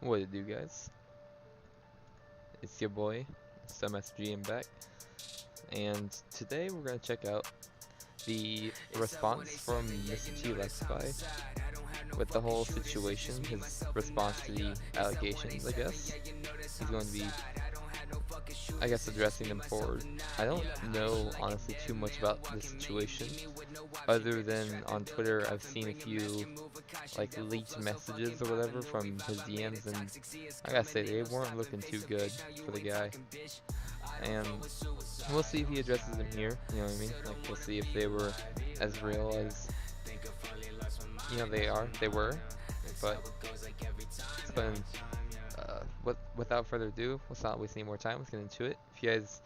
What it do, guys? It's your boy, SMSG, and back. And today we're gonna check out the response from MrTLexify with the whole situation, his response to the allegations, I guess. He's going to be, I guess, addressing them forward. I don't know, honestly, too much about the situation, other than on Twitter I've seen a few, like, leaked messages or whatever from his DMs, and I gotta say, they weren't looking too good for the guy. And we'll see if he addresses them here, you know what I mean? Like, we'll see if they were as real as, they were. But it's been, without further ado, let's not waste any more time, let's get into it. If you guys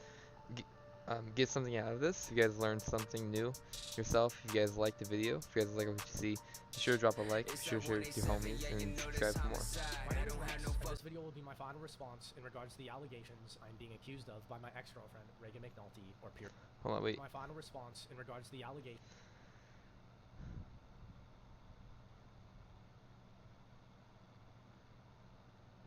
get something out of this, if you guys learned something new yourself, if you guys liked the video, if you guys like what you see, be sure to drop a like, be sure to share it with your homies, and subscribe for more. My name is Alex, and this video will be my final response in regards to the allegations I'm being accused of by my ex-girlfriend, Reagan McNulty, or Pierre. Hold on, wait. My final response in regards to the allegations.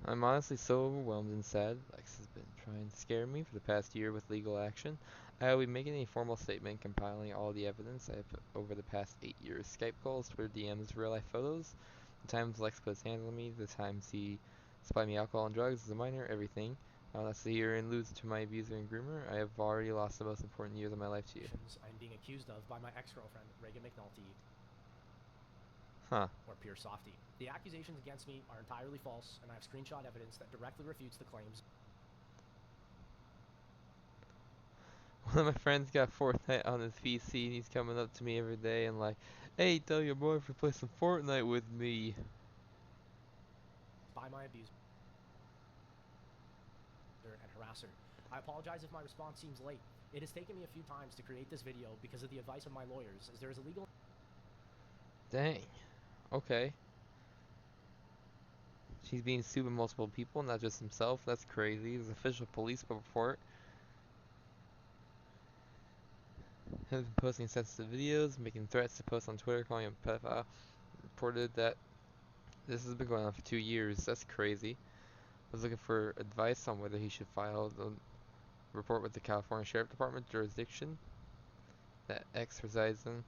I'm honestly so overwhelmed and sad. Lex has been trying to scare me for the past year with legal action. I will be making a formal statement compiling all the evidence I have put over the past 8 years. Skype calls, Twitter DMs, real life photos, the times Lex put his hands on me, the times he supplied me alcohol and drugs as a minor, everything. That's the year and lose to my abuser and groomer. I have already lost the most important years of my life to you. I'm being accused of by my ex-girlfriend, Reagan McNulty, Huh. or Pierre Softy. The accusations against me are entirely false, and I have screenshot evidence that directly refutes the claims. One of my friends got Fortnite on his PC and he's coming up to me every day and like, hey, tell your boyfriend to play some Fortnite with me. By my abuser and harasser. I apologize if my response seems late. It has taken me a few times to create this video because of the advice of my lawyers, as there is a legal... Dang. Okay. He's being sued by multiple people, not just himself. That's crazy. There's official police report. Has been posting sensitive videos, making threats to post on Twitter, calling him a pedophile. Reported that this has been going on for 2 years. That's crazy. Was looking for advice on whether he should file the report with the California Sheriff Department jurisdiction that X resides in.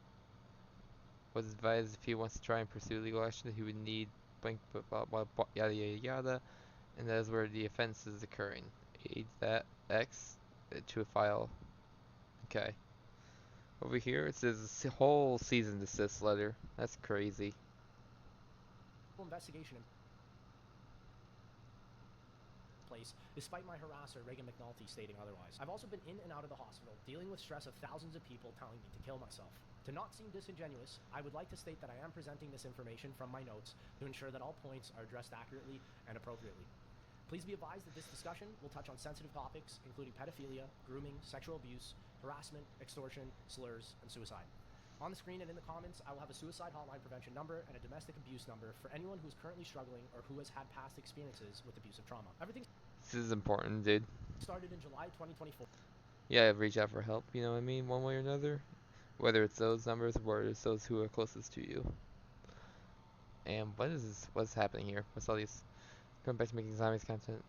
Was advised if he wants to try and pursue legal action that he would need blank blah blah blah yada yada yada, and that is where the offense is occurring. Aid that X to a file. Okay. Over here it says whole cease and desist letter. That's crazy. investigation in place, despite my harasser, Reagan McNulty, stating otherwise. I've also been in and out of the hospital, dealing with stress of thousands of people telling me to kill myself. To not seem disingenuous, I would like to state that I am presenting this information from my notes to ensure that all points are addressed accurately and appropriately. Please be advised that this discussion will touch on sensitive topics, including pedophilia, grooming, sexual abuse, harassment, extortion, slurs, and suicide. On the screen and in the comments, I will have a suicide hotline prevention number and a domestic abuse number for anyone who is currently struggling or who has had past experiences with abusive trauma. Everything This is important, dude. started in July 2024. Yeah, reach out for help, you know what I mean, one way or another. Whether it's those numbers or it's those who are closest to you. And what is this? What's happening here? What's all these? Going back to making zombies content.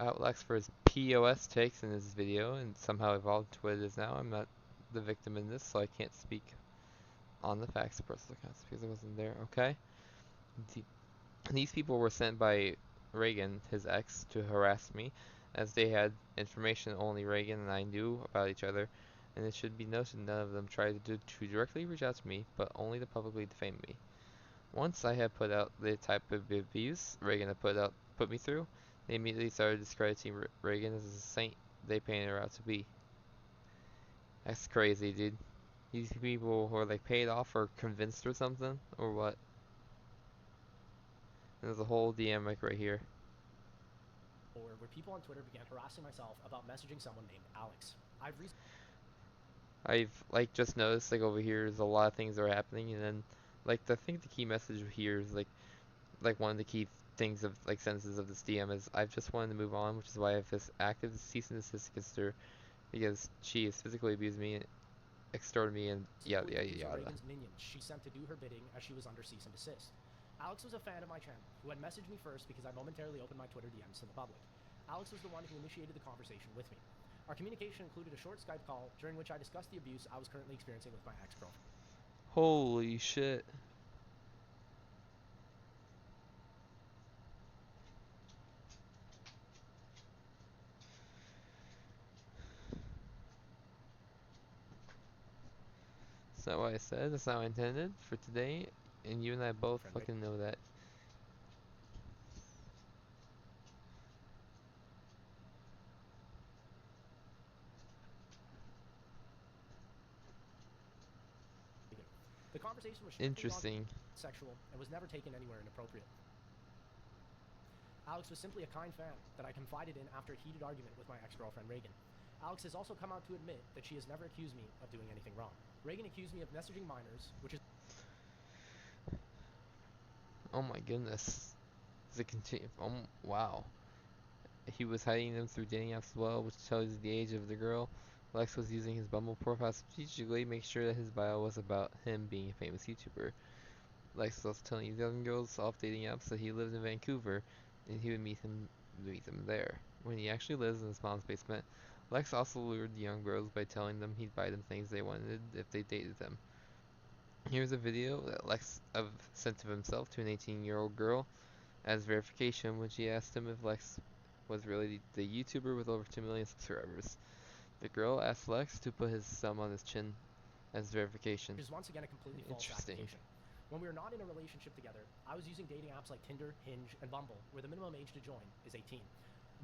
Outlex for his POS takes in this video and somehow evolved to what it is now. I'm not the victim in this, so I can't speak on the facts of personal accounts because I wasn't there. Okay. These people were sent by Reagan, his ex, to harass me, as they had information only Reagan and I knew about each other, and it should be noted none of them tried to directly reach out to me, but only to publicly defame me. Once I had put out the type of abuse Reagan had put me through, they immediately started discrediting Reagan as a saint they painted her out to be. That's crazy, dude. These people were like paid off or convinced or something, or what? There's a whole DM like right here. Or where people on Twitter began harassing myself about messaging someone named Alex. I've like just noticed like over here there's a lot of things that are happening, and then like I think the key message here is like one of the key things of like sentences of this DM is I've just wanted to move on, which is why I have this active cease and desist against her because she has physically abused me and extorted me and yada yada yada. Reagan's minions she sent to do her bidding as she was under cease and desist. Alex was a fan of my channel, who had messaged me first because I momentarily opened my Twitter DMs to the public. Alex was the one who initiated the conversation with me. Our communication included a short Skype call during which I discussed the abuse I was currently experiencing with my ex-girlfriend. Holy shit. That's not what I said. That's not what I intended for today. And you and I both fucking know that. The conversation was strictly Interesting. non-sexual and was never taken anywhere inappropriate. Alex was simply a kind fan that I confided in after a heated argument with my ex-girlfriend Reagan. Alex has also come out to admit that she has never accused me of doing anything wrong. Reagan accused me of messaging minors, which is... Oh my goodness. Does it continue? Oh, wow. He was hiding them through dating apps as well, which tells you the age of the girl. Lex was using his Bumble profile strategically to make sure that his bio was about him being a famous YouTuber. Lex was also telling young girls off dating apps that he lived in Vancouver and he would meet them there. When he actually lives in his mom's basement, Lex also lured the young girls by telling them he'd buy them things they wanted if they dated them. Here's a video that Lex sent of himself to an 18-year-old girl as verification when she asked him if Lex was really the YouTuber with over 2 million subscribers. The girl asked Lex to put his thumb on his chin as verification. Which is once again a completely false application. When we were not in a relationship together, I was using dating apps like Tinder, Hinge, and Bumble, where the minimum age to join is 18.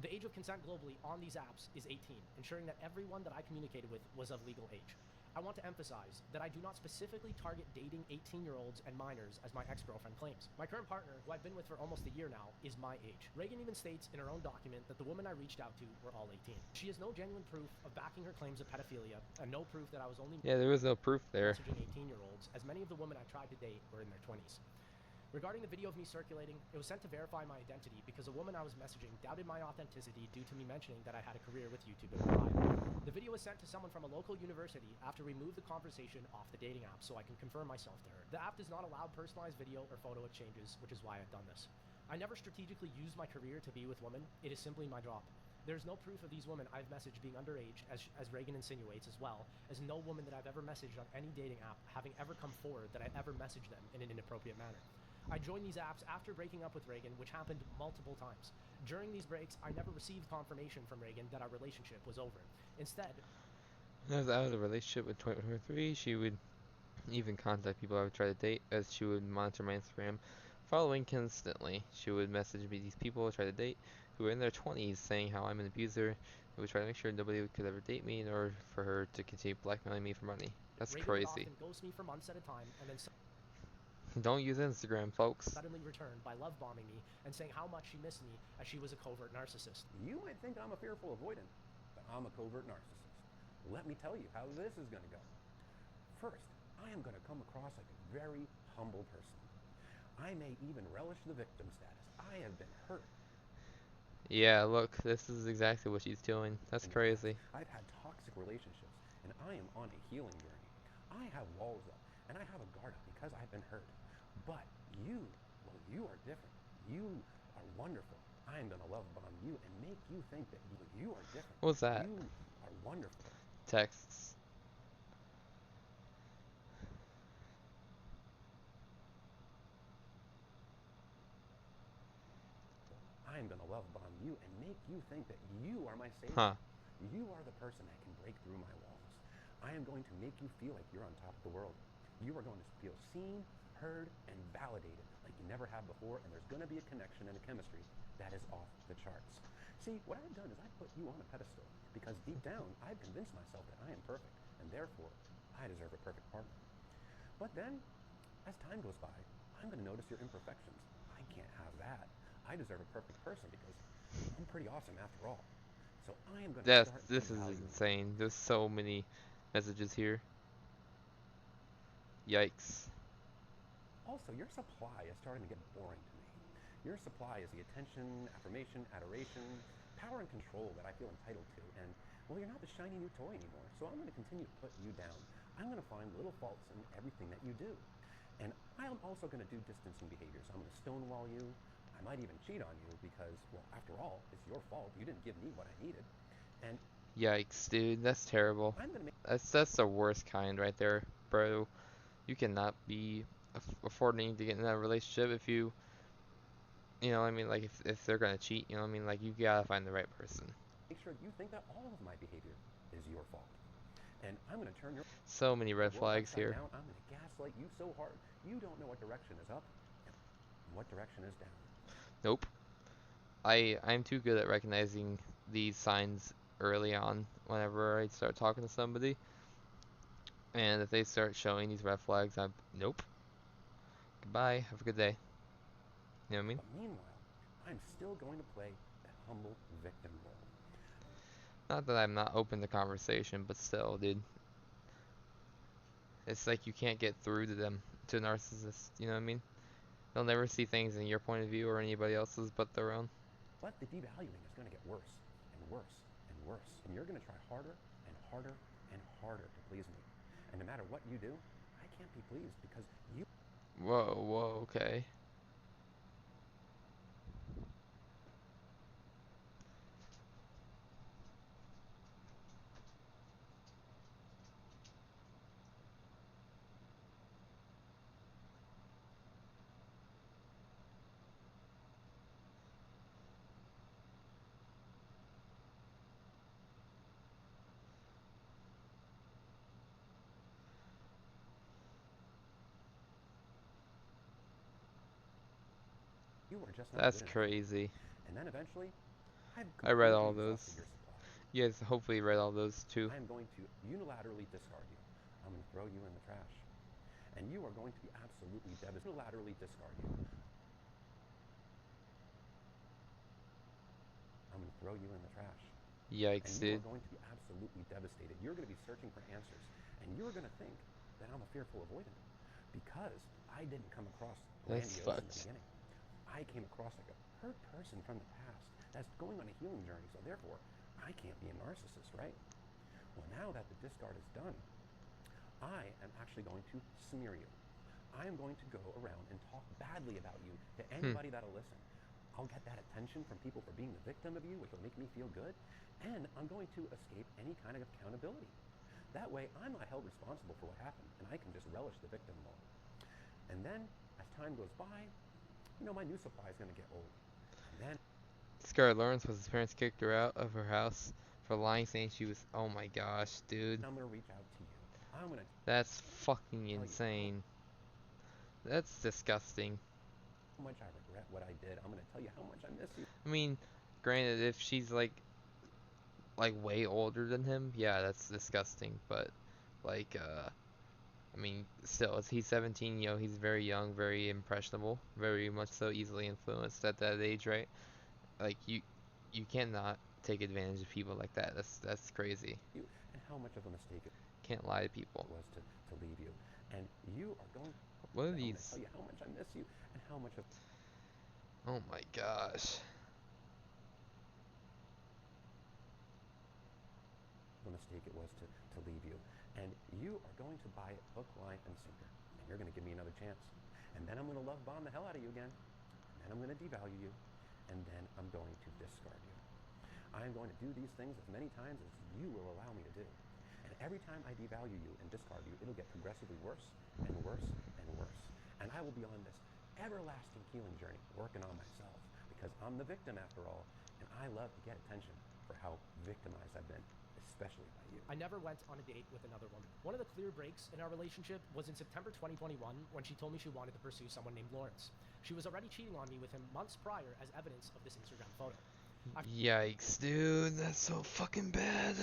The age of consent globally on these apps is 18, ensuring that everyone that I communicated with was of legal age. I want to emphasize that I do not specifically target dating 18-year-olds and minors as my ex-girlfriend claims. My current partner, who I've been with for almost a year now, is my age. Reagan even states in her own document that the women I reached out to were all 18. She has no genuine proof of backing her claims of pedophilia, and no proof that I was only there was no proof there. Messaging 18-year-olds, as many of the women I tried to date were in their 20s. Regarding the video of me circulating, it was sent to verify my identity because a woman I was messaging doubted my authenticity due to me mentioning that I had a career with YouTube and Pride. The video was sent to someone from a local university after we moved the conversation off the dating app so I can confirm myself to her. The app does not allow personalized video or photo exchanges, which is why I've done this. I never strategically used my career to be with women. It is simply my job. There's no proof of these women I've messaged being underage, as Reagan insinuates, as well as no woman that I've ever messaged on any dating app having ever come forward that I ever messaged them in an inappropriate manner. I joined these apps after breaking up with Reagan, which happened multiple times. During these breaks, I never received confirmation from Reagan that our relationship was over. Instead, when I was out of the relationship with 2023, she would even contact people I would try to date, as she would monitor my Instagram following constantly. She would message me these people I try to date who were in their 20s saying how I'm an abuser and would try to make sure nobody could ever date me in order for her to continue blackmailing me for money. That's Reagan crazy. would often ghost me for months at a time and then Don't use Instagram, folks. suddenly return by love bombing me and saying how much she missed me as she was a covert narcissist. You might think I'm a fearful avoidant, but I'm a covert narcissist. Let me tell you how this is going to go. First, I am going to come across like a very humble person. I may even relish the victim status. I have been hurt. Yeah, look, this is exactly what she's doing. That's crazy. I've had toxic relationships, and I am on a healing journey. I have walls up, and I have a guard up because I've been hurt. But you, well, you are different. You are wonderful. I am going to love bomb you and make you think that you are different. What was that? You are wonderful. Texts. I am going to love bomb you and make you think that you are my savior. Huh. You are the person that can break through my walls. I am going to make you feel like you're on top of the world. You are going to feel seen, heard, and validated like you never have before, and there's going to be a connection and a chemistry that is off the charts. See, what I've done is I put you on a pedestal because deep down, I've convinced myself that I am perfect, and therefore, I deserve a perfect partner. But then, as time goes by, I'm going to notice your imperfections. I can't have that. I deserve a perfect person because I'm pretty awesome after all. So I am going to start This is insane. There's so many messages here. Yikes. Also, your supply is starting to get boring to me. Your supply is the attention, affirmation, adoration, power and control that I feel entitled to. And, well, you're not the shiny new toy anymore. So I'm going to continue to put you down. I'm going to find little faults in everything that you do. And I'm also going to do distancing behaviors. I'm going to stonewall you. I might even cheat on you because, well, after all, it's your fault. You didn't give me what I needed. And Yikes, dude, that's terrible. I'm going to make That's the worst kind right there, bro. You cannot be affording to get in that relationship if you know what I mean, like if they're gonna cheat, you know what I mean, like you gotta find the right person. sure that you think that all of my behavior is your fault. And I'm going to turn your So many red world flags upside here. down. I'm going to gaslight you so hard you don't know what direction is up and what direction is down. Nope. I'm too good at recognizing these signs early on whenever I start talking to somebody. And if they start showing these red flags, I'm nope. Goodbye. Have a good day. You know what I mean? But meanwhile, I'm still going to play that humble victim role. Not that I'm not open to conversation, but still, dude. It's like you can't get through to them, to a narcissist. You know what I mean? They'll never see things in your point of view or anybody else's but their own. But the devaluing is going to get worse and worse and worse. And you're going to try harder and harder and harder to please me. And no matter what you do, I can't be pleased because you Whoa, whoa, okay. are just not That's good enough for me. crazy. And then eventually, I've I read completely all exhausted those. your supply. You guys hopefully read all those too. I am going to unilaterally discard you. I'm going to throw you in the trash. And you are going to be absolutely devastated. Unilaterally discard you. I'm going to throw you in the trash. And Yikes, you dude. are going to be absolutely devastated. You're going to be searching for answers. And you're going to think that I'm a fearful avoidant because I didn't come across That's grandiose in the fucked. beginning. I came across like a hurt person from the past that's going on a healing journey. So therefore, I can't be a narcissist, right? Well, now that the discard is done, I am actually going to smear you. I am going to go around and talk badly about you to anybody that'll listen. I'll get that attention from people for being the victim of you, which will make me feel good, and I'm going to escape any kind of accountability. That way, I'm not held responsible for what happened, and I can just relish the victim role. And then, as time goes by, my new supply is going to get old. And then Scarlett Lawrence was his parents kicked her out of her house for lying, saying she was. Oh my gosh, dude. I'm going to reach out to you. I'm going to That's fucking tell you insane. That's disgusting. how much I regret what I did. I'm going to tell you how much I miss you. I mean, granted, if she's like way older than him, yeah, that's disgusting. But like, I mean, still, he's 17. You know, he's very young, very impressionable, very much so easily influenced at that age, right? Like you cannot take advantage of people like that. That's crazy. And how much of a mistake it Can't lie to people. was to leave you. And you are going What are I'm going to these? tell you how much I miss you and how much of Oh my gosh. a mistake it was to leave you. And you are going to buy it hook, line, and sinker. And you're going to give me another chance. And then I'm going to love bomb the hell out of you again. And then I'm going to devalue you. And then I'm going to discard you. I'm going to do these things as many times as you will allow me to do. And every time I devalue you and discard you, it'll get progressively worse and worse and worse. And I will be on this everlasting healing journey, working on myself, because I'm the victim after all, and I love to get attention for how victimized I've been, especially by you. I never went on a date with another woman. One of the clear breaks in our relationship was in September 2021 when she told me she wanted to pursue someone named Lawrence. She was already cheating on me with him months prior as evidence of this Instagram photo. Yikes, dude. That's so fucking bad.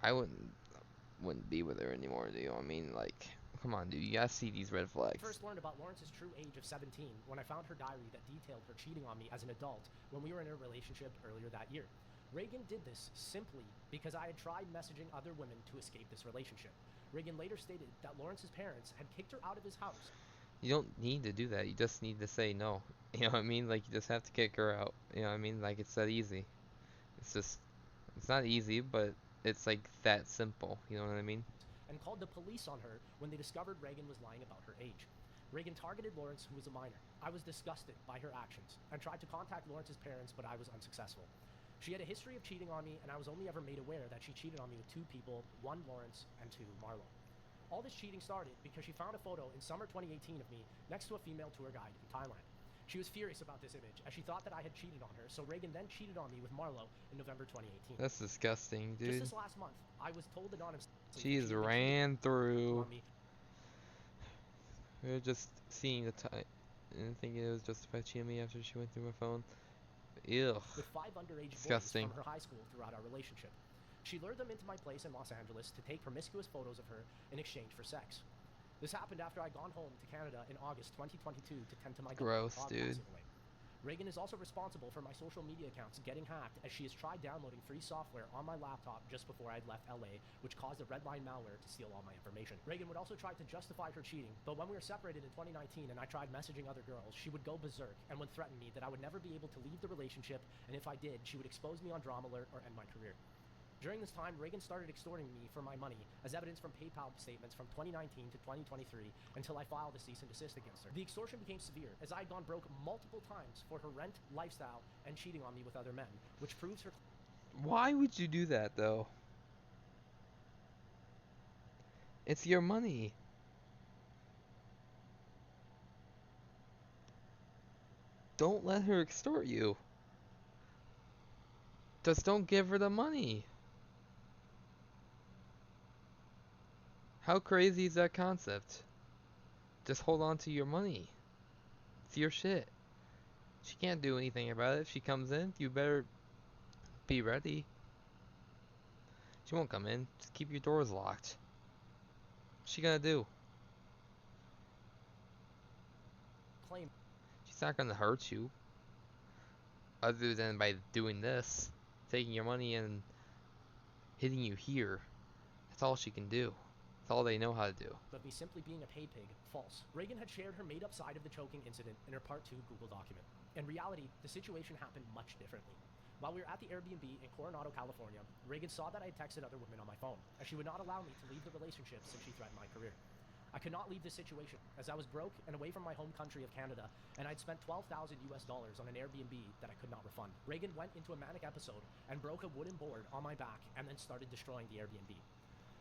I wouldn't be with her anymore, do you know what I mean? Like, come on, dude. You gotta see these red I flags. first learned about Lawrence's true age of 17 when I found her diary that detailed her cheating on me as an adult when we were in a relationship earlier that year. Reagan did this simply because I had tried messaging other women to escape this relationship. Reagan later stated that Lawrence's parents had kicked her out of his house. You don't need to do that. You just need to say no. You know what I mean? Like, you just have to kick her out. You know what I mean? Like, it's that easy. It's just, it's not easy, but it's like that simple. You know what I mean? And called the police on her when they discovered Reagan was lying about her age. Reagan targeted Lawrence, who was a minor. I was disgusted by her actions and tried to contact Lawrence's parents, but I was unsuccessful. She had a history of cheating on me, and I was only ever made aware that she cheated on me with 2 people, 1 Lawrence and 2 Marlo. All this cheating started because she found a photo in summer 2018 of me next to a female tour guide in Thailand. She was furious about this image, as she thought that I had cheated on her, so Reagan then cheated on me with Marlo in November 2018. That's disgusting, Just dude. this last month, I was told anonymously She's ran through. on me. We were just seeing the time and thinking it was justified cheating me after she went through my phone. Ew. With 5 underage Disgusting. boys from her high school throughout our relationship. She lured them into my place in Los Angeles to take promiscuous photos of her in exchange for sex. This happened after I'd gone home to Canada in August 2022 to tend to my Gross, dog dude. passing away. Reagan is also responsible for my social media accounts getting hacked, as she has tried downloading free software on my laptop just before I'd left LA, which caused a redline malware to steal all my information. Reagan would also try to justify her cheating, but when we were separated in 2019 and I tried messaging other girls, she would go berserk and would threaten me that I would never be able to leave the relationship, and if I did, she would expose me on Drama Alert or end my career. During this time, Reagan started extorting me for my money, as evidence from PayPal statements from 2019 to 2023, until I filed a cease and desist against her. The extortion became severe, as I had gone broke multiple times for her rent, lifestyle, and cheating on me with other men, which proves her... Why would you do that, though? It's your money. Don't let her extort you. Just don't give her the money. How crazy is that concept? Just hold on to your money. It's your shit. She can't do anything about it. If she comes in, you better be ready. She won't come in. Just keep your doors locked. What's she gonna do? claim She's not gonna hurt you. Other than by doing this. Taking your money and hitting you here. That's all she can do. That's all they know how to do. of me simply being a pay pig false. Reagan had shared her made-up side of the choking incident in her Part 2 Google document. In reality, the situation happened much differently. While we were at the Airbnb in Coronado, California, Reagan saw that I had texted other women on my phone, as she would not allow me to leave the relationship since she threatened my career. I could not leave this situation, as I was broke and away from my home country of Canada, and I'd spent $12,000 on an Airbnb that I could not refund. Reagan went into a manic episode and broke a wooden board on my back and then started destroying the Airbnb.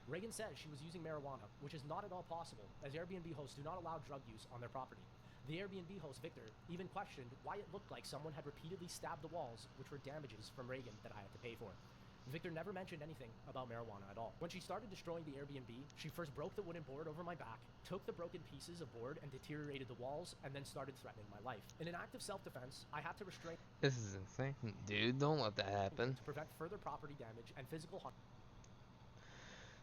Reagan says she was using marijuana, which is not at all possible, as Airbnb hosts do not allow drug use on their property. The Airbnb host, Victor, even questioned why it looked like someone had repeatedly stabbed the walls, which were damages from Reagan that I had to pay for. Victor never mentioned anything about marijuana at all. When she started destroying the Airbnb, she first broke the wooden board over my back, took the broken pieces of board and deteriorated the walls, and then started threatening my life. In an act of self-defense, I had to restrain This is insane. Dude, don't let that happen. to prevent further property damage and physical harm.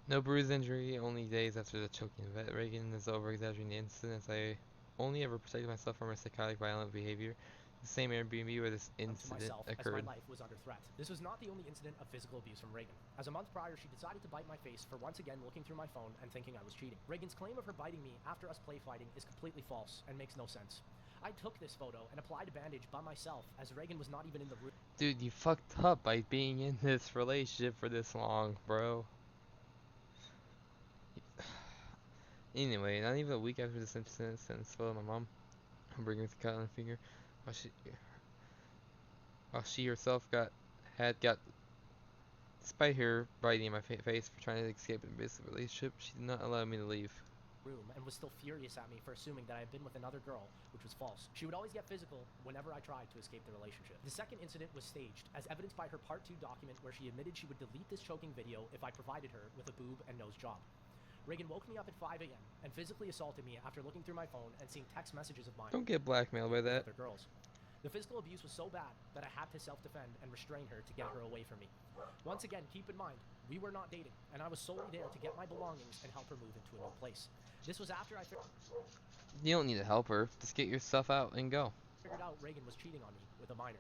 No bruise injury, only days after the choking event. Reagan is over-exaggerating the incidents. I only ever protected myself from her psychotic, violent behavior. The same Airbnb where this To incident myself, as occurred. my life was under threat. This was not the only incident of physical abuse from Reagan. As a month prior, she decided to bite my face for once again looking through my phone and thinking I was cheating. Reagan's claim of her biting me after us play fighting is completely false and makes no sense. I took this photo and applied a bandage by myself, as Reagan was not even in the room. Dude, you fucked up by being in this relationship for this long, bro. Anyway, not even a week after this incident, I sent this photo to my mom. I'm bringing with a cut on her finger. While she herself had got, despite her biting my face for trying to escape an abusive relationship, she did not allow me to leave. And was still furious at me for assuming that I had been with another girl, which was false. She would always get physical whenever I tried to escape the relationship. The second incident was staged, as evidenced by her Part 2 document where she admitted she would delete this choking video if I provided her with a boob and nose job. Reagan woke me up at 5 a.m. and physically assaulted me after looking through my phone and seeing text messages of mine Don't get blackmailed by with that. other girls. The physical abuse was so bad that I had to self-defend and restrain her to get her away from me. Once again, keep in mind, we were not dating, and I was solely there to get my belongings and help her move into a new place. This was after I You don't need to help her. Just get your stuff out and go. figured out Reagan was cheating on me with a minor.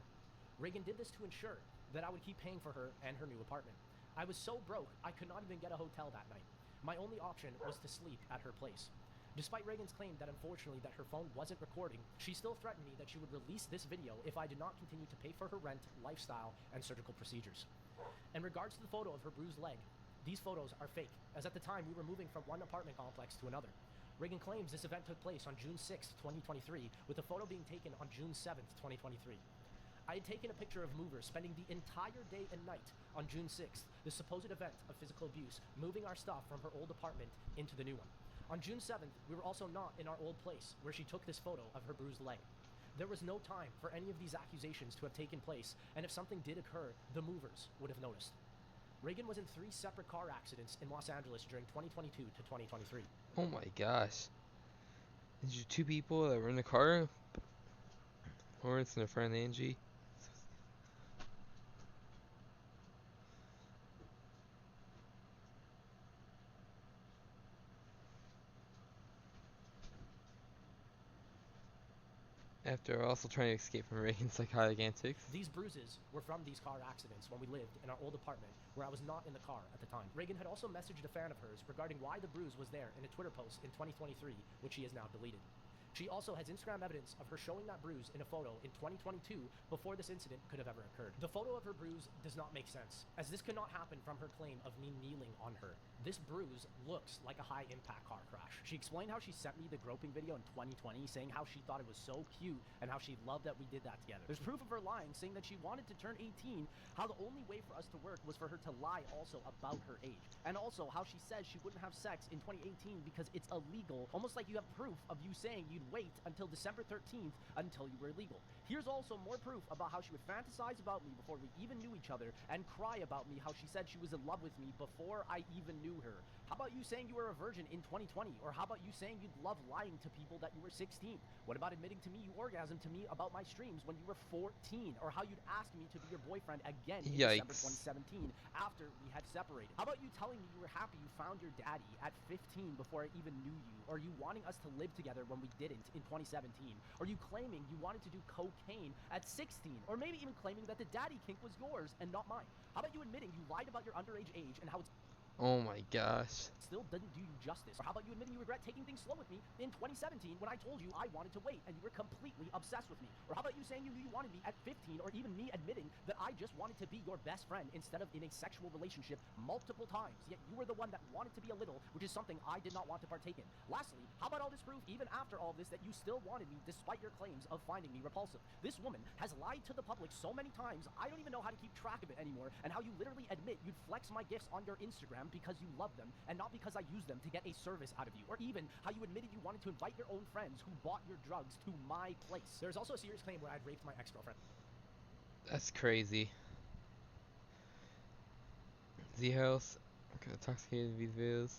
Reagan did this to ensure that I would keep paying for her and her new apartment. I was so broke, I could not even get a hotel that night. My only option was to sleep at her place. Despite Reagan's claim that unfortunately that her phone wasn't recording, she still threatened me that she would release this video if I did not continue to pay for her rent, lifestyle, and surgical procedures. In regards to the photo of her bruised leg, these photos are fake, as at the time we were moving from one apartment complex to another. Reagan claims this event took place on June 6th, 2023, with the photo being taken on June 7th, 2023. I had taken a picture of movers spending the entire day and night on June 6th, the supposed event of physical abuse, moving our stuff from her old apartment into the new one. On June 7th, we were also not in our old place where she took this photo of her bruised leg. There was no time for any of these accusations to have taken place, and if something did occur, the movers would have noticed. Reagan was in 3 separate car accidents in Los Angeles during 2022 to 2023. Oh my gosh. These are 2 people that were in the car? Lawrence and her friend Angie. After also trying to escape from Reagan's psychotic antics. These bruises were from these car accidents when we lived in our old apartment where I was not in the car at the time. Reagan had also messaged a fan of hers regarding why the bruise was there in a Twitter post in 2023, which she has now deleted. She also has Instagram evidence of her showing that bruise in a photo in 2022 before this incident could have ever occurred. The photo of her bruise does not make sense, as this could not happen from her claim of me kneeling on her. This bruise looks like a high-impact car crash. She explained how she sent me the groping video in 2020, saying how she thought it was so cute and how she loved that we did that together. There's proof of her lying, saying that she wanted to turn 18, how the only way for us to work was for her to lie also about her age. And also how she says she wouldn't have sex in 2018 because it's illegal, almost like you have proof of you saying you'd wait until December 13th until you were legal. Here's also more proof about how she would fantasize about me before we even knew each other and cry about me, how she said she was in love with me before I even knew her. How about you saying you were a virgin in 2020? Or how about you saying you'd love lying to people that you were 16? What about admitting to me you orgasmed to me about my streams when you were 14? Or how you'd ask me to be your boyfriend again in December 2017 after we had separated? How about you telling me you were happy you found your daddy at 15 before I even knew you? Or you wanting us to live together when we didn't in 2017? Or you claiming you wanted to do cocaine at 16? Or maybe even claiming that the daddy kink was yours and not mine? How about you admitting you lied about your underage age and how it's Oh my gosh. still doesn't do you justice? Or how about you admitting you regret taking things slow with me in 2017 when I told you I wanted to wait and you were completely obsessed with me? Or how about you saying you knew you wanted me at 15, or even me admitting that I just wanted to be your best friend instead of in a sexual relationship multiple times, yet you were the one that wanted to be a little, which is something I did not want to partake in? Lastly, how about all this proof, even after all this, that you still wanted me despite your claims of finding me repulsive? This woman has lied to the public so many times, I don't even know how to keep track of it anymore, and how you literally admit you'd flex my gifts on your Instagram because you love them and not because I use them to get a service out of you. Or even how you admitted you wanted to invite your own friends who bought your drugs to my place. There's also a serious claim where I'd raped my ex-girlfriend. That's crazy. Z-House, intoxicated in these videos,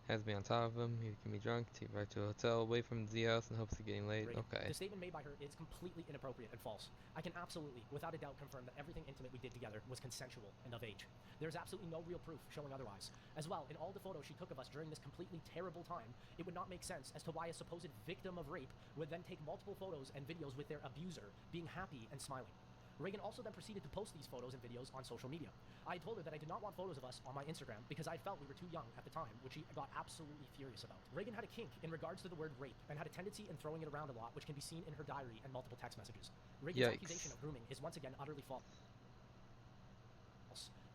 has me on top of him. He can be drunk, take me back to a hotel away from Z-House in hopes of getting laid. Reagan. Okay. The statement made by her is completely inappropriate and false. I can absolutely, without a doubt, confirm that everything intimate we did together was consensual and of age. There's absolutely no real proof showing otherwise. As well, in all the photos she took of us during this completely terrible time, it would not make sense as to why a supposed victim of rape would then take multiple photos and videos with their abuser being happy and smiling. Reagan also then proceeded to post these photos and videos on social media. I told her that I did not want photos of us on my Instagram because I felt we were too young at the time, which she got absolutely furious about. Reagan had a kink in regards to the word rape and had a tendency in throwing it around a lot, which can be seen in her diary and multiple text messages. Reagan's accusation of grooming is once again utterly false.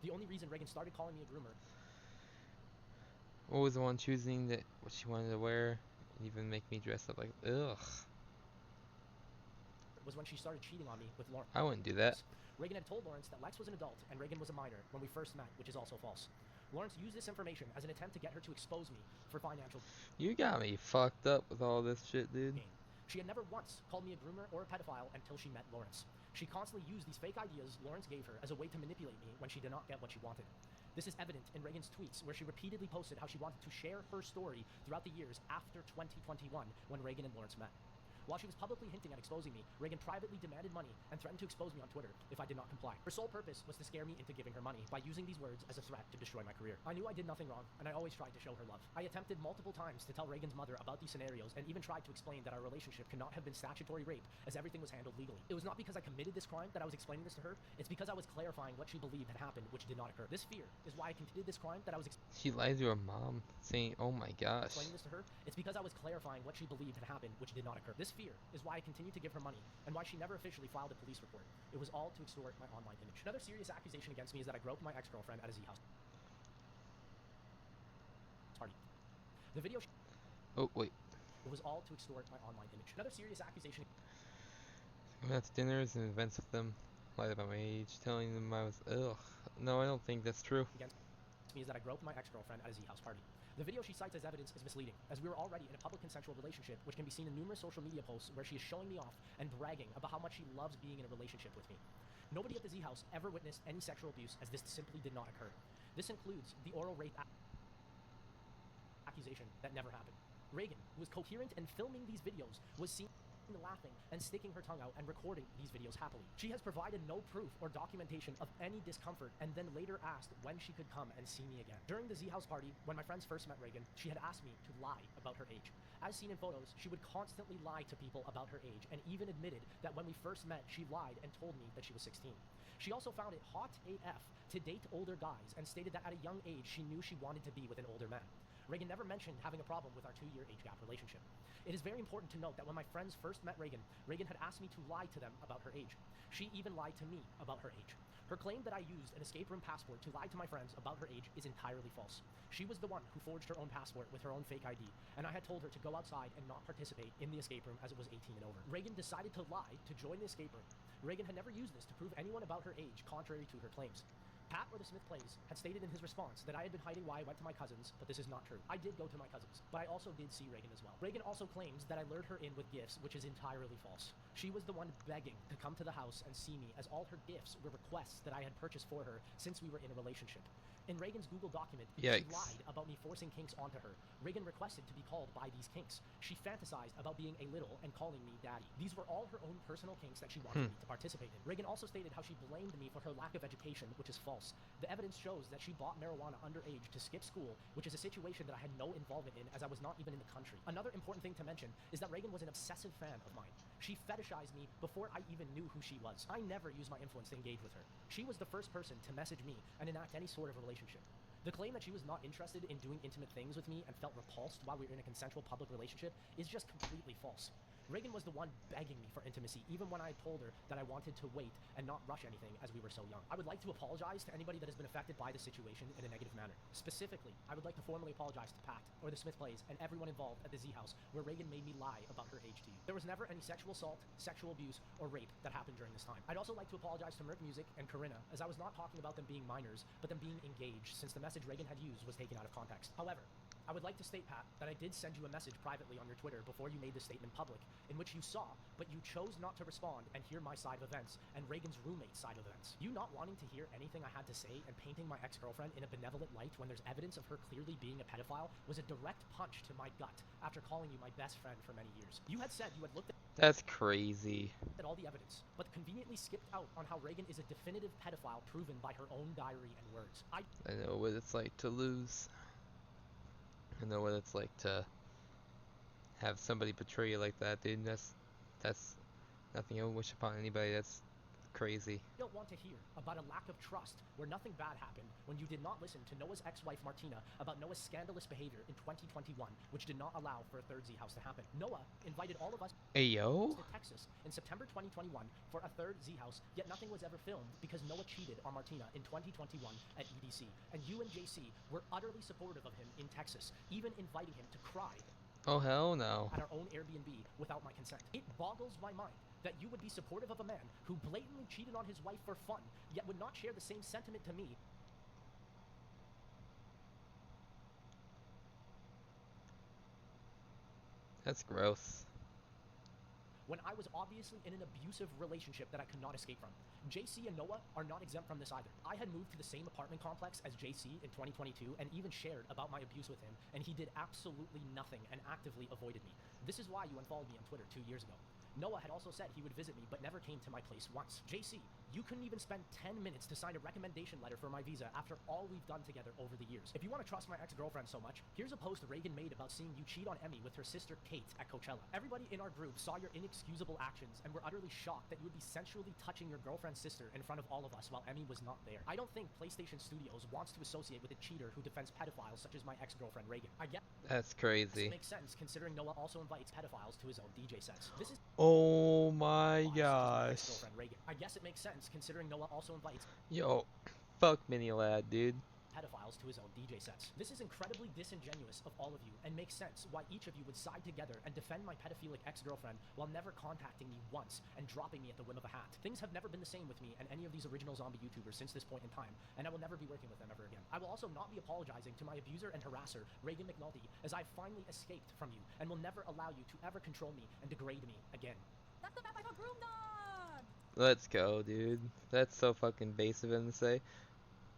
The only reason Reagan started calling me a groomer What was the one choosing that what she wanted to wear, and even make me dress up like ugh. was when she started cheating on me with Lawrence. I wouldn't do that. Reagan had told Lawrence that Lex was an adult and Reagan was a minor when we first met, which is also false. Lawrence used this information as an attempt to get her to expose me for financial You got me fucked up with all this shit, dude. gain. She had never once called me a groomer or a pedophile until she met Lawrence. She constantly used these fake ideas Lawrence gave her as a way to manipulate me when she did not get what she wanted. This is evident in Reagan's tweets, where she repeatedly posted how she wanted to share her story throughout the years after 2021 when Reagan and Lawrence met. While she was publicly hinting at exposing me, Reagan privately demanded money and threatened to expose me on Twitter if I did not comply. Her sole purpose was to scare me into giving her money by using these words as a threat to destroy my career. I knew I did nothing wrong, and I always tried to show her love. I attempted multiple times to tell Reagan's mother about these scenarios and even tried to explain that our relationship could not have been statutory rape, as everything was handled legally. It was not because I committed this crime that I was explaining this to her, it's because I was clarifying what she believed had happened, which did not occur. This fear is why I committed this crime that I was She lied to her mom, saying, "Oh my gosh." explaining this to her, it's because I was clarifying what she believed had happened, which did not occur. This fear is why I continued to give her money, and why she never officially filed a police report. It was all to extort my online image. Another serious accusation against me is that I groped my ex-girlfriend at a Z-House party. The video Oh, wait. It was all to extort my online image. Another serious accusation Going out to dinners and events with them. Lied about my age, telling them I was. Ugh. No, I don't think that's true. against me is that I groped my ex-girlfriend at a Z-House party. The video she cites as evidence is misleading, as we were already in a public consensual relationship, which can be seen in numerous social media posts where she is showing me off and bragging about how much she loves being in a relationship with me. Nobody at the Z-House ever witnessed any sexual abuse, as this simply did not occur. This includes the oral rape accusation that never happened. Reagan, who was coherent and filming these videos, was seen laughing and sticking her tongue out and recording these videos happily. She has provided no proof or documentation of any discomfort and then later asked when she could come and see me again. During the Z-House party, when my friends first met Reagan, she had asked me to lie about her age. As seen in photos, she would constantly lie to people about her age and even admitted that when we first met, she lied and told me that she was 16. She also found it hot AF to date older guys and stated that at a young age she knew she wanted to be with an older man. Reagan never mentioned having a problem with our 2-year age gap relationship. It is very important to note that when my friends first met Reagan, Reagan had asked me to lie to them about her age. She even lied to me about her age. Her claim that I used an escape room passport to lie to my friends about her age is entirely false. She was the one who forged her own passport with her own fake ID, and I had told her to go outside and not participate in the escape room as it was 18 and over. Reagan decided to lie to join the escape room. Reagan had never used this to prove anyone about her age, contrary to her claims. Pat, or the Smith Plays, had stated in his response that I had been hiding why I went to my cousin's, but this is not true. I did go to my cousin's, but I also did see Reagan as well. Reagan also claims that I lured her in with gifts, which is entirely false. She was the one begging to come to the house and see me, as all her gifts were requests that I had purchased for her since we were in a relationship. In Reagan's Google document, Yikes. she lied about me forcing kinks onto her. Reagan requested to be called by these kinks. She fantasized about being a little and calling me daddy. These were all her own personal kinks that she wanted me to participate in. Reagan also stated how she blamed me for her lack of education, which is false. The evidence shows that she bought marijuana underage to skip school, which is a situation that I had no involvement in, as I was not even in the country. Another important thing to mention is that Reagan was an obsessive fan of mine. She fetishized me before I even knew who she was. I never used my influence to engage with her. She was the first person to message me and enact any sort of relationship. The claim that she was not interested in doing intimate things with me and felt repulsed while we were in a consensual public relationship is just completely false. Reagan was the one begging me for intimacy, even when I told her that I wanted to wait and not rush anything as we were so young. I would like to apologize to anybody that has been affected by the situation in a negative manner. Specifically, I would like to formally apologize to Pat, or the Smith Plays, and everyone involved at the Z-House, where Reagan made me lie about her age to you. There was never any sexual assault, sexual abuse, or rape that happened during this time. I'd also like to apologize to Merc Music and Corinna, as I was not talking about them being minors, but them being engaged, since the message Reagan had used was taken out of context. However, I would like to state, Pat, that I did send you a message privately on your Twitter before you made the statement public, in which you saw, but you chose not to respond and hear my side of events, and Reagan's roommate's side of events. You not wanting to hear anything I had to say and painting my ex-girlfriend in a benevolent light when there's evidence of her clearly being a pedophile was a direct punch to my gut after calling you my best friend for many years. You had said you had looked That's crazy. at all the evidence, but conveniently skipped out on how Reagan is a definitive pedophile proven by her own diary and words. I know what it's like to lose. I know what it's like to have somebody betray you like that, dude. That's nothing I would wish upon anybody. That's crazy. You don't want to hear about a lack of trust where nothing bad happened when you did not listen to Noah's ex-wife Martina about Noah's scandalous behavior in 2021, which did not allow for a third Z-House to happen. Noah invited all of us Ayo? to Texas in September 2021 for a third Z-House, yet nothing was ever filmed because Noah cheated on Martina in 2021 at EDC, and you and JC were utterly supportive of him in Texas, even inviting him to cry Oh hell no. at our own Airbnb without my consent. It boggles my mind that you would be supportive of a man who blatantly cheated on his wife for fun, yet would not share the same sentiment to me. That's gross. When I was obviously in an abusive relationship that I could not escape from. JC and Noah are not exempt from this either. I had moved to the same apartment complex as JC in 2022 and even shared about my abuse with him, and he did absolutely nothing and actively avoided me. This is why you unfollowed me on Twitter 2 years ago. Noah had also said he would visit me, but never came to my place once. JC, you couldn't even spend 10 minutes to sign a recommendation letter for my visa after all we've done together over the years. If you want to trust my ex-girlfriend so much, here's a post Reagan made about seeing you cheat on Emmy with her sister Kate at Coachella. Everybody in our group saw your inexcusable actions and were utterly shocked that you would be sensually touching your girlfriend's sister in front of all of us while Emmy was not there. I don't think PlayStation Studios wants to associate with a cheater who defends pedophiles such as my ex-girlfriend Reagan. I get That's it crazy. makes sense considering Noah also invites pedophiles to his own DJ sets. This is Oh my my gosh. ex-girlfriend Reagan. I guess it makes sense considering Noah also invites Yo, fuck Mini Lad, dude. pedophiles to his own DJ sets. This is incredibly disingenuous of all of you and makes sense why each of you would side together and defend my pedophilic ex-girlfriend while never contacting me once and dropping me at the whim of a hat. Things have never been the same with me and any of these original zombie YouTubers since this point in time, and I will never be working with them ever again. I will also not be apologizing to my abuser and harasser, Reagan McNulty, as I finally escaped from you and will never allow you to ever control me and degrade me again. That's the map I got groomed on! Let's go, dude. That's so fucking base of him to say.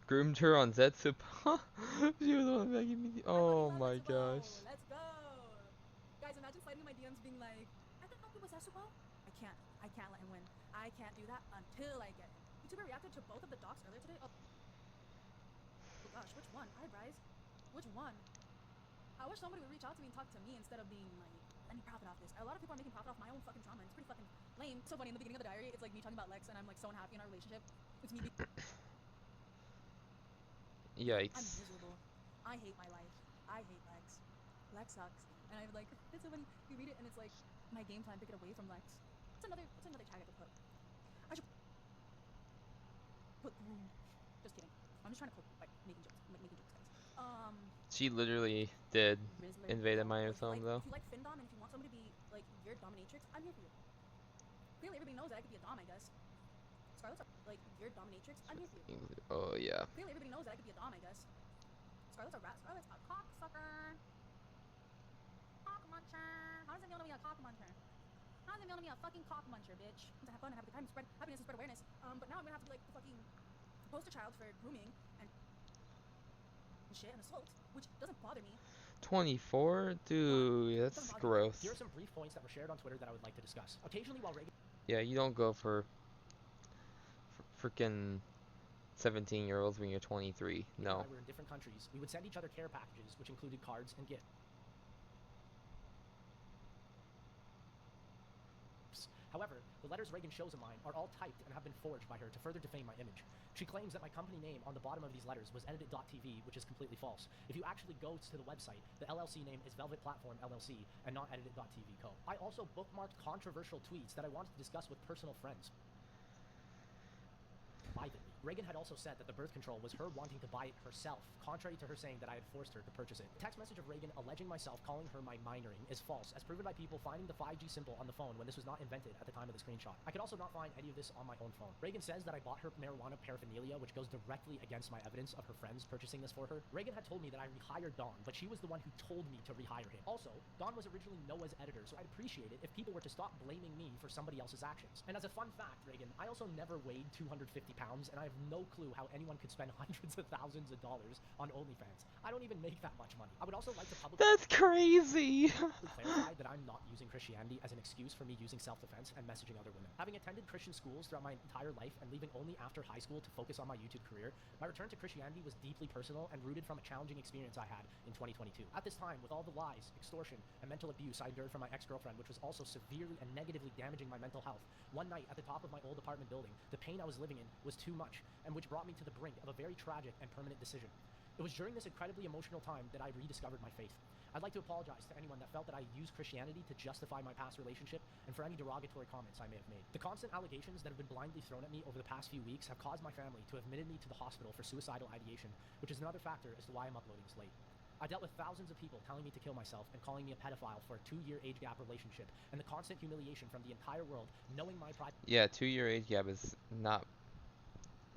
Groomed her on Zetsup. She was the one begging me. Oh my gosh. Let's go! Guys, imagine sliding in my DMs being like, I thought it was Zetsupo. I can't let him win. I can't do that until I get him. YouTuber reacted to both of the docs earlier today. Oh gosh, which one? Hi, Bryce. Which one? I wish somebody would reach out to me and talk to me instead of being like, let me profit off this. A lot of people are making profit off my own fucking trauma, and it's pretty fucking lame. So funny, in the beginning of the diary, it's like me talking about Lex, and I'm like so unhappy in our relationship. It's me being I'm Yikes. miserable. I hate my life. I hate Lex. Lex sucks. And I'm like, it's so funny. You read it and it's like, my game plan to get away from Lex. What's another tag I could put? I should put groom. Just kidding. I'm just trying to cope by making jokes, guys. She literally did Rizzler. invade a Like, minor if you film though. If you like Findom and if you want somebody to be like your dominatrix, I'm here for you. Clearly everybody knows that I could be a dom, I guess. Scarlett's like your dominatrix, I'm here for you. Oh yeah. Clearly everybody knows that I could be a dom, I guess. Scarlett's a rat. Scarlett's a cocksucker. Cock muncher. How does it feel to be a cock muncher? How does it feel to be a fucking cock muncher, bitch? To have fun and have a good time, spread happiness and spread awareness. But now I'm gonna have to like fucking poster child for grooming and shit and assault, which doesn't bother me. 24? Dude, that's gross. Here are some brief points that were shared on Twitter that I would like to discuss. Occasionally while Reagan Yeah, you don't go for freaking 17-year-olds when you're 23. and No. I were in different countries, we would send each other care packages, which included cards and gifts. However, the letters Reagan shows of mine are all typed and have been forged by her to further defame my image. She claims that my company name on the bottom of these letters was edited.tv, which is completely false. If you actually go to the website, the LLC name is Velvet Platform LLC and not edited.tv co. I also bookmarked controversial tweets that I wanted to discuss with personal friends privately. Reagan had also said that the birth control was her wanting to buy it herself, contrary to her saying that I had forced her to purchase it. The text message of Reagan alleging myself calling her my minoring is false, as proven by people finding the 5G symbol on the phone when this was not invented at the time of the screenshot. I could also not find any of this on my own phone. Reagan says that I bought her marijuana paraphernalia, which goes directly against my evidence of her friends purchasing this for her. Reagan had told me that I rehired Dawn, but she was the one who told me to rehire him. Also, Dawn was originally Noah's editor, so I'd appreciate it if people were to stop blaming me for somebody else's actions. And as a fun fact, Reagan, I also never weighed 250 pounds, and I have no clue how anyone could spend hundreds of thousands of dollars on OnlyFans. I don't even make that much money. I would also like to publicly That's crazy. clarify that I'm not using Christianity as an excuse for me using self-defense and messaging other women. Having attended Christian schools throughout my entire life and leaving only after high school to focus on my YouTube career, my return to Christianity was deeply personal and rooted from a challenging experience I had in 2022. At this time, with all the lies, extortion, and mental abuse I endured from my ex-girlfriend, which was also severely and negatively damaging my mental health, one night at the top of my old apartment building, the pain I was living in was too much, and which brought me to the brink of a very tragic and permanent decision. It was during this incredibly emotional time that I rediscovered my faith. I'd like to apologize to anyone that felt that I used Christianity to justify my past relationship and for any derogatory comments I may have made. The constant allegations that have been blindly thrown at me over the past few weeks have caused my family to have admitted me to the hospital for suicidal ideation, which is another factor as to why I'm uploading this late. I dealt with thousands of people telling me to kill myself and calling me a pedophile for a 2-year age gap relationship, and the constant humiliation from the entire world knowing my private Yeah, 2-year age gap is not,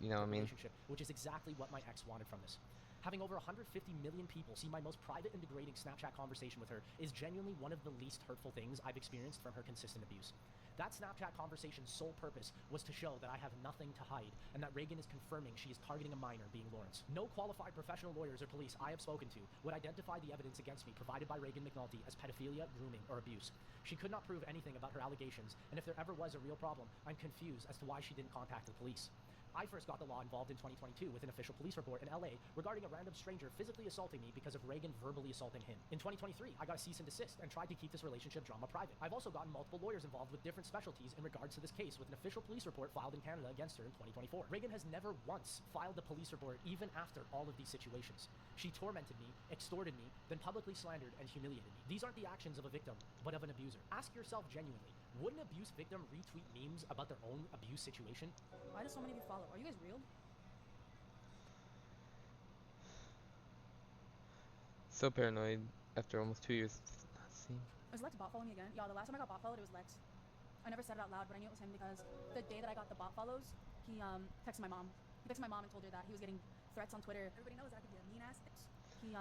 you know what I mean? relationship, which is exactly what my ex wanted from this. Having over 150 million people see my most private and degrading Snapchat conversation with her is genuinely one of the least hurtful things I've experienced from her consistent abuse. That Snapchat conversation's sole purpose was to show that I have nothing to hide, and that Reagan is confirming she is targeting a minor, being Lawrence. No qualified professional lawyers or police I have spoken to would identify the evidence against me provided by Reagan McNulty as pedophilia, grooming, or abuse. She could not prove anything about her allegations, and if there ever was a real problem, I'm confused as to why she didn't contact the police. I first got the law involved in 2022 with an official police report in LA regarding a random stranger physically assaulting me because of Reagan verbally assaulting him. In 2023, I got a cease and desist and tried to keep this relationship drama private. I've also gotten multiple lawyers involved with different specialties in regards to this case with an official police report filed in Canada against her in 2024. Reagan has never once filed a police report even after all of these situations. She tormented me, extorted me, then publicly slandered and humiliated me. These aren't the actions of a victim, but of an abuser. Ask yourself genuinely, would an abuse victim retweet memes about their own abuse situation? Why do so many of you follow? Are you guys real? So paranoid after almost 2 years not seeing. Is Lex bot following me again? Y'all, the last time I got bot followed, it was Lex. I never said it out loud, but I knew it was him because the day that I got the bot follows, he texted my mom. He texted my mom and told her that he was getting threats on Twitter. Everybody knows that I could be a mean ass bitch. He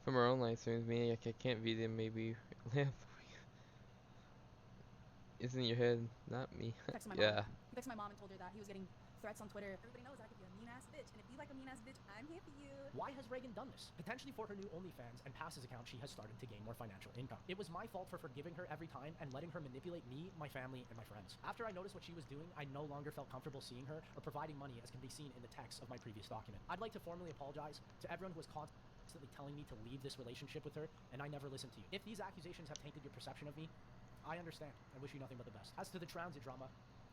From our own live streams, meaning I can't beat him, maybe laugh. Is in your head, not me. texted my Yeah. mom. He texted my mom and told her that he was getting threats on Twitter. Everybody knows that I could be a mean ass bitch, and if you like a mean ass bitch, I'm here for you. Why has Reagan done this? Potentially for her new OnlyFans and passes account, she has started to gain more financial income. It was my fault for forgiving her every time and letting her manipulate me, my family, and my friends. After I noticed what she was doing, I no longer felt comfortable seeing her or providing money, as can be seen in the text of my previous document. I'd like to formally apologize to everyone who was constantly telling me to leave this relationship with her, and I never listened to you. If these accusations have tainted your perception of me, I understand and wish you nothing but the best. As to the transit drama,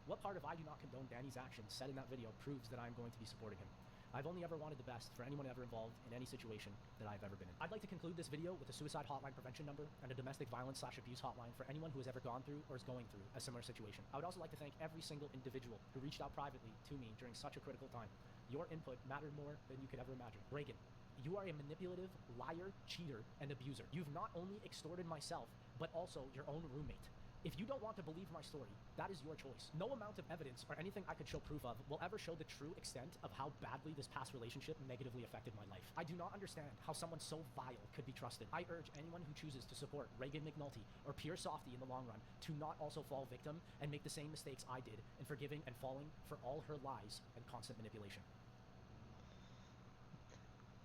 what part of I do not condone Danny's actions said in that video proves that I'm going to be supporting him? I've only ever wanted the best for anyone ever involved in any situation that I've ever been in. I'd like to conclude this video with a suicide hotline prevention number and a domestic violence/abuse hotline for anyone who has ever gone through or is going through a similar situation. I would also like to thank every single individual who reached out privately to me during such a critical time. Your input mattered more than you could ever imagine. Reagan, you are a manipulative, liar, cheater, and abuser. You've not only extorted myself, but also your own roommate. If you don't want to believe my story, that is your choice. No amount of evidence or anything I could show proof of will ever show the true extent of how badly this past relationship negatively affected my life. I do not understand how someone so vile could be trusted. I urge anyone who chooses to support Reagan McNulty or Pure Softy in the long run to not also fall victim and make the same mistakes I did in forgiving and falling for all her lies and constant manipulation.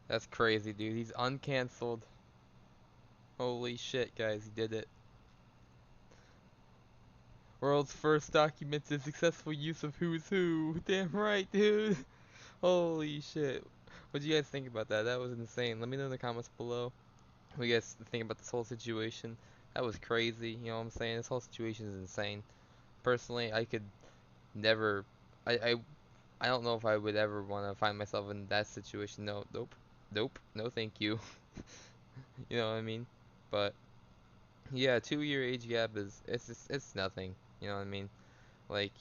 That's crazy, dude. He's uncancelled. Holy shit, guys, he did it. World's first documented successful use of Who's Who. Damn right, dude. Holy shit. What do you guys think about that? That was insane. Let me know in the comments below what you guys think about this whole situation. That was crazy, you know what I'm saying? This whole situation is insane. Personally, I could never, I don't know if I would ever want to find myself in that situation. No, nope, no thank you. You know what I mean? But yeah, 2 year age gap it's nothing. You know what I mean? Like,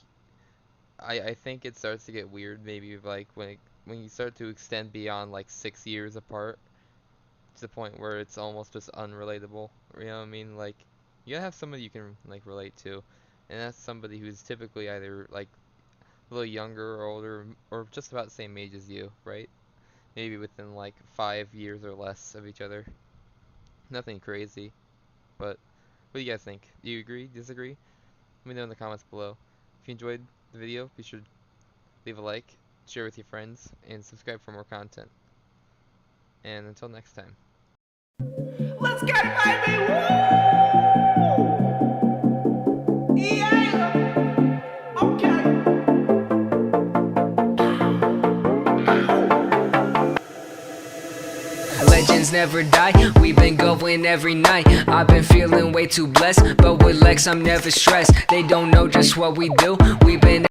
I think it starts to get weird maybe like when you start to extend beyond like 6 years apart to the point where it's almost just unrelatable. You know what I mean? Like, you gotta have somebody you can like relate to, and that's somebody who's typically either like a little younger or older or just about the same age as you, right? Maybe within like 5 years or less of each other. Nothing crazy, but what do you guys think? Do you agree? Disagree? Let me know in the comments below. If you enjoyed the video, be sure to leave a like, share with your friends, and subscribe for more content. And until next time. Let's get baby! Woo! Yeah! Okay! Legends never die, we've been going every night. I've been feeling way too blessed, but with Lex I'm never stressed. They don't know just what we do, we've been